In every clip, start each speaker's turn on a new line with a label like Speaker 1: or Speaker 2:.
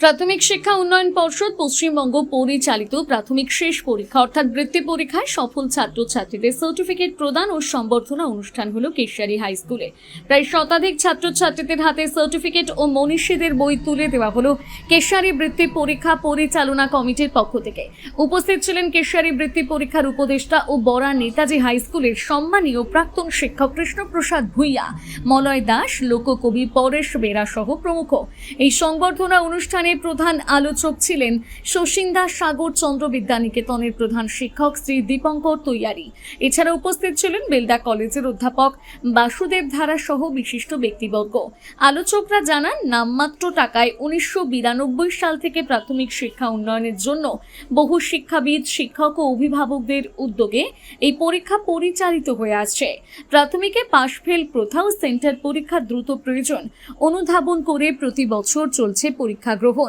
Speaker 1: প্রাথমিক শিক্ষা উন্নয়ন পর্ষদ পশ্চিমবঙ্গ পরিচালিত প্রাথমিক শেষ পরীক্ষা অর্থাৎ বৃত্তি পরীক্ষায় সফল ছাত্রছাত্রীদের সার্টিফিকেট প্রদান ও সম্বর্ধনা অনুষ্ঠান হলো কেশিয়ারি হাই স্কুলে। প্রায় শতাধিক ছাত্রছাত্রীদের হাতে সার্টিফিকেট ও মনীষীদের বই তুলে দেওয়া হলো কেশিয়ারি বৃত্তি পরীক্ষা পরিচালনা কমিটির পক্ষ থেকে। উপস্থিত ছিলেন কেশিয়ারি বৃত্তি পরীক্ষার উপদেষ্টা ও বরা নেতাজি হাই স্কুলের সম্মানীয় প্রাক্তন শিক্ষক কৃষ্ণপ্রসাদ ভূঁইয়া, মলয় দাস, লোককবি পরেশ বেরা সহ প্রমুখ। এই সংবর্ধনা অনুষ্ঠানে প্রধান আলোচক ছিলেন শশীন্দা সাগর চন্দ্র বিদ্যানিকেতনের প্রধান শিক্ষক শ্রী দীপঙ্কর তৈয়ারি। এছাড়া উপস্থিত ছিলেন বেলদা কলেজের অধ্যাপক বাসুদেব ধারা সহ বিশিষ্ট ব্যক্তিবর্গ। আলোচকরা জানান, নামমাত্র টাকায় 1992 সাল থেকে প্রাথমিক শিক্ষা উন্নয়নের জন্য বহু শিক্ষাবিদ, শিক্ষক ও অভিভাবকদের উদ্যোগে এই পরীক্ষা পরিচালিত হয়ে আসছে। প্রাথমিকে পাশ ফেল প্রথা ও সেন্টার পরীক্ষা দ্রুত প্রয়োজন অনুধাবন করে প্রতি বছর চলছে পরীক্ষা গ্রহণ।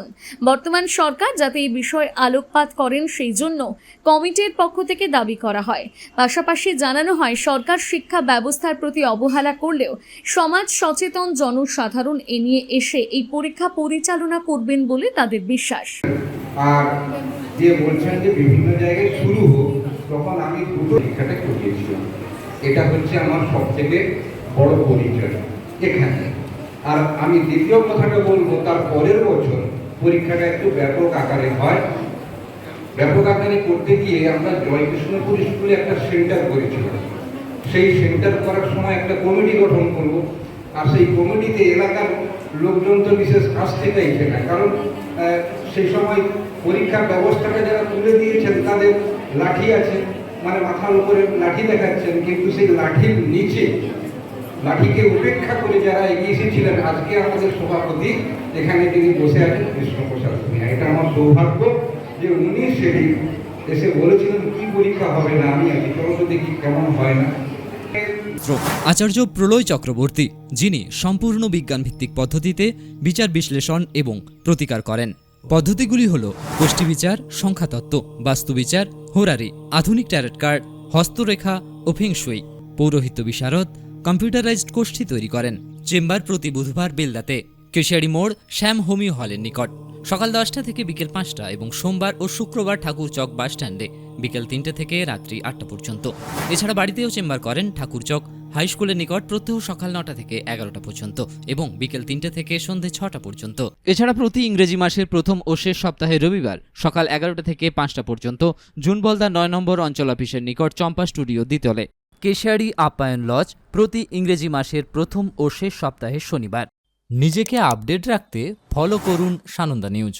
Speaker 1: বর্তমান সরকার যাতে এই বিষয়ে আলোকপাত করেন সেই জন্য কমিটির পক্ষ থেকে দাবি করা হয়। পাশাপাশি জানানো হয়, সরকার শিক্ষা ব্যবস্থার প্রতি অবহেলা করলেও সমাজ সচেতন জনসাধারণ এ নিয়ে এসে এই পরীক্ষা পরিচালনা করবেন বলে তাদের বিশ্বাস।
Speaker 2: আর যে বলছেন যে বিভিন্ন জায়গায় শুরু হোক, তখন আমি দুটো পরীক্ষাটা করিয়েছিলাম। এটা হচ্ছে আমার সবথেকে বড় পরিচয় এখানে। আর আমি দ্বিতীয় কথাটা বলবো, তার পরের বছর পরীক্ষাটা একটু ব্যাপক আকারে হয়। ব্যাপক আকারে করতে গিয়ে আমরা জয়কৃষ্ণপুর স্কুলে একটা সেন্টার করেছিলাম। সেই সেন্টার করার সময় একটা কমিটি গঠন করব, আর সেই কমিটিতে এলাকার লোকজন তো বিশেষ আসতে চাইছে না, কারণ সেই সময় পরীক্ষার ব্যবস্থাটা যারা তুলে দিয়েছেন তাদের লাঠি আছে, মানে মাথার উপরে লাঠি দেখাচ্ছেন, কিন্তু সেই লাঠির নিচে লাঠিকে উপেক্ষা করে যারা এগিয়ে এসেছিলেন, আজকে আমাদের সভাপতি এখানে তিনি বসে আছেন কৃষ্ণপ্রসাদ ভূঁইয়া। এটা আমার সৌভাগ্য যে উনি সেদিন এসে বলেছিলেন কি পরীক্ষা হবে না, আমি আছি, চলো তো দেখি কেমন হয় না।
Speaker 3: আচার্য প্রলয় চক্রবর্তী, যিনি সম্পূর্ণ বিজ্ঞানভিত্তিক পদ্ধতিতে বিচার বিশ্লেষণ এবং প্রতিকার করেন। পদ্ধতিগুলি হল গোষ্ঠী বিচার, সংখ্যাতত্ত্ব, বাস্তুবিচার, হোরারি, আধুনিক ট্যারট কার্ড, হস্তরেখা ও ফেংশুই। পৌরোহিত্য বিশারদ, কম্পিউটারাইজড গোষ্ঠী তৈরি করেন। চেম্বার প্রতি বুধবার বেলদাতে, কেশিয়ারি মোড়, শ্যাম হোমিও হলের নিকট, সকাল 10টা থেকে বিকেল 5টা এবং সোমবার ও শুক্রবার ঠাকুরচক বাস স্ট্যান্ডে বিকেল 3টে থেকে রাত্রি 8টা পর্যন্ত। এছাড়া বাড়িতেও চেম্বার করেন ঠাকুরচক হাই স্কুলের নিকট প্রত্যহ সকাল 9টা থেকে 11টা পর্যন্ত এবং বিকেল 3টে থেকে সন্ধ্যে 6টা পর্যন্ত। এছাড়া প্রতি ইংরেজি মাসের প্রথম ও শেষ সপ্তাহে রবিবার সকাল 11টা থেকে 5টা পর্যন্ত জুনবলদা 9 নম্বর অঞ্চল অফিসের নিকট চম্পা স্টুডিও দ্বিতলে। কেশিয়ারি আপ্যায়ন লজ প্রতি ইংরেজি মাসের প্রথম ও শেষ সপ্তাহে শনিবার। নিজেকে আপডেট রাখতে ফলো করুন সানন্দা নিউজ।